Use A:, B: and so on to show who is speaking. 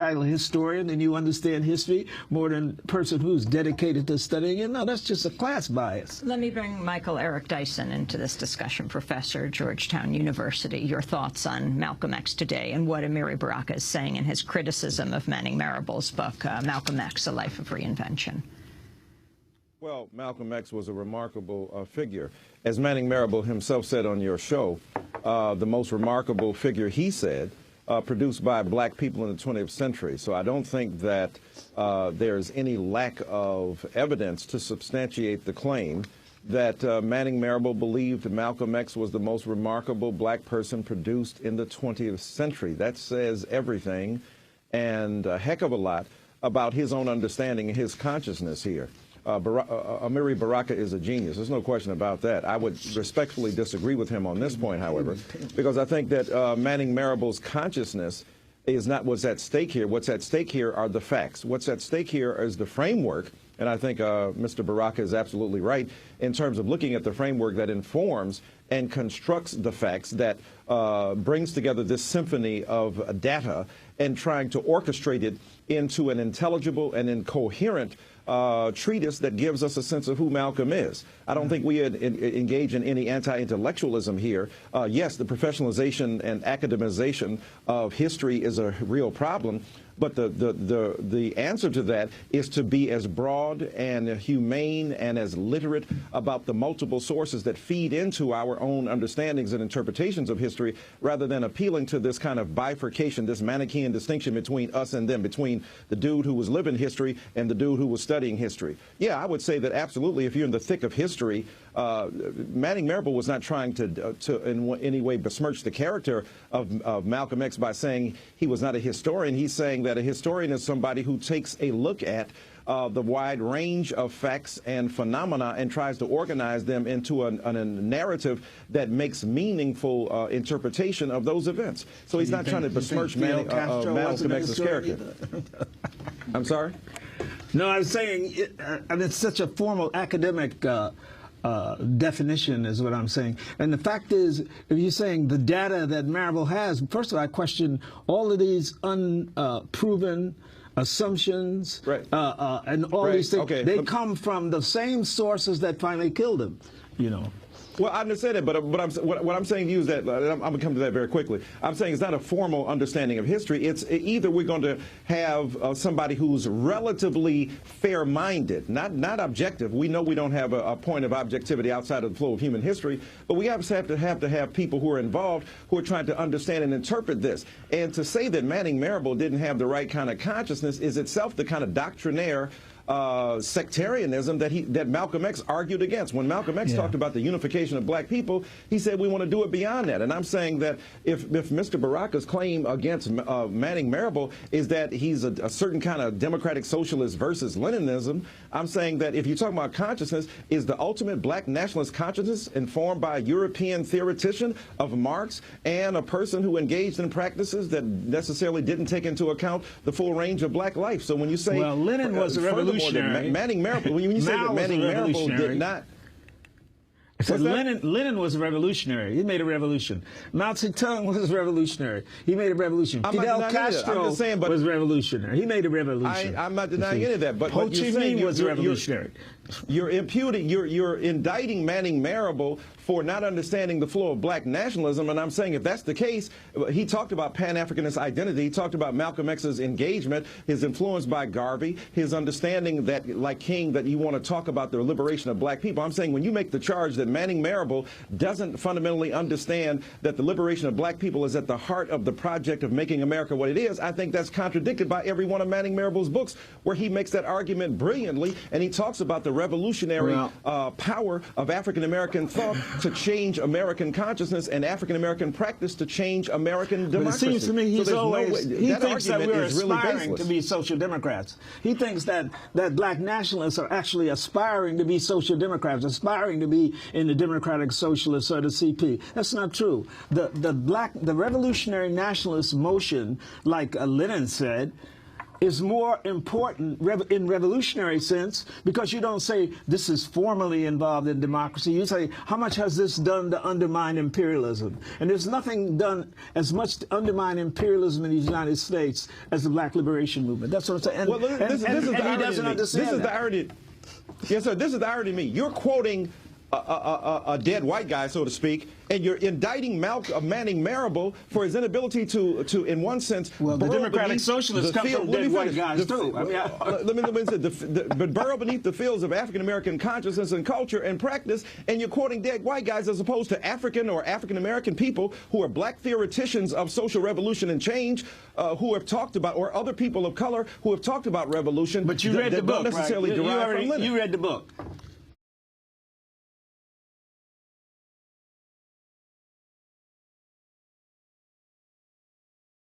A: title historian, then you understand history more than a person who's dedicated to studying it. No, that's just a class bias.
B: Let me bring Michael Eric Dyson into this discussion, professor at Georgetown University. Your thoughts on Malcolm X today and what Amiri Baraka is saying in his criticism of Manning Marable's book, Malcolm X, A Life of Reinvention.
C: Well, Malcolm X was a remarkable figure. As Manning Marable himself said on your show, the most remarkable figure, he said, produced by black people in the 20th century. So I don't think that there's any lack of evidence to substantiate the claim that Manning Marable believed Malcolm X was the most remarkable black person produced in the 20th century. That says everything and a heck of a lot about his own understanding and his consciousness here. Amiri Baraka is a genius. There's no question about that. I would respectfully disagree with him on this point, however, because I think that Manning Marable's consciousness is not what's at stake here. What's at stake here are the facts. What's at stake here is the framework, and I think Mr. Baraka is absolutely right in terms of looking at the framework that informs and constructs the facts, that brings together this symphony of data and trying to orchestrate it into an intelligible and incoherent treatise that gives us a sense of who Malcolm is. I don't think we engage in any anti-intellectualism here. Yes, the professionalization and academization of history is a real problem, but the answer to that is to be as broad and humane and as literate about the multiple sources that feed into our own understandings and interpretations of history, rather than appealing to this kind of bifurcation, this Manichaean distinction between us and them, between the dude who was living history and the dude who was studying history. Yeah, I would say that absolutely, if you're in the thick of history, Manning Marable was not trying to in any way besmirch the character of Malcolm X by saying he was not a historian. He's saying that a historian is somebody who takes a look at the wide range of facts and phenomena and tries to organize them into a narrative that makes meaningful interpretation of those events. So he's not trying to besmirch Malcolm X's character. I'm sorry?
A: No, I was saying it's such a formal academic definition is what I'm saying. And the fact is, if you're saying the data that Marable has, first of all, I question all of these unproven assumptions,
C: right.
A: And all these things. Okay. They come from the same sources that finally killed him, you know.
C: Well, I understand it, but what I'm saying to you is that, I'm going to come to that very quickly. I'm saying it's not a formal understanding of history. It's either we're going to have somebody who's relatively fair-minded, not objective. We know we don't have a point of objectivity outside of the flow of human history, but we have to have people who are involved who are trying to understand and interpret this. And to say that Manning Marable didn't have the right kind of consciousness is itself the kind of doctrinaire sectarianism that Malcolm X argued against. When Malcolm X talked about the unification of black people, he said we want to do it beyond that. And I'm saying that if Mr. Baraka's claim against Manning Marable is that he's a certain kind of democratic socialist versus Leninism, I'm saying that if you talk about consciousness, is the ultimate black nationalist consciousness informed by a European theoretician of Marx and a person who engaged in practices that necessarily didn't take into account the full range of black life? So when you say,
A: well, Lenin was a revolutionary.
C: Manning Marable, when you say that Manning Marable did not.
A: I said Lenin was a revolutionary. He made a revolution. Mao Zedong was revolutionary. He made a revolution. Fidel Castro was revolutionary. He made a revolution.
C: I'm not denying any of that. But
A: Ho Chi Minh was revolutionary.
C: You're imputing, you're indicting Manning Marable for not understanding the flow of black nationalism, and I'm saying if that's the case, he talked about Pan-Africanist identity, he talked about Malcolm X's engagement, his influence by Garvey, his understanding that, like King, that you want to talk about the liberation of black people. I'm saying when you make the charge that Manning Marable doesn't fundamentally understand that the liberation of black people is at the heart of the project of making America what it is, I think that's contradicted by every one of Manning Marable's books, where he makes that argument brilliantly, and he talks about the revolutionary power of African-American thought to change American consciousness and African-American practice to change American democracy.
A: But it seems to me he thinks that we're aspiring to be social democrats. He thinks that black nationalists are actually aspiring to be social democrats, aspiring to be in the democratic socialists or the CP. That's not true. The revolutionary nationalist motion, like Lenin said, is more important in revolutionary sense, because you don't say this is formally involved in democracy. You say, how much has this done to undermine imperialism? And there's nothing done as much to undermine imperialism in the United States as the Black Liberation Movement. That's what I'm saying. And,
C: well, this is the
A: he
C: irony
A: doesn't
C: to me.
A: understand
C: This is
A: that.
C: the irony. Yes, sir. This is the irony to me. You're quoting a dead white guy, so to speak, and you're indicting Manning Marable for his inability to in one sense,
A: well, the
C: burrow
A: Democratic
C: beneath
A: Socialists
C: the
A: come
C: field.
A: from
C: Let me
A: dead white
C: finish.
A: guys too.
C: Let me say, but burrow beneath the fields of African American consciousness and culture and practice, and you're quoting dead white guys as opposed to African or African American people who are Black theoreticians of social revolution and change, who have talked about, or other people of color who have talked about revolution.
A: But you read the book,
C: don't necessarily
A: right?
C: derive from Lenin.
A: You read the book.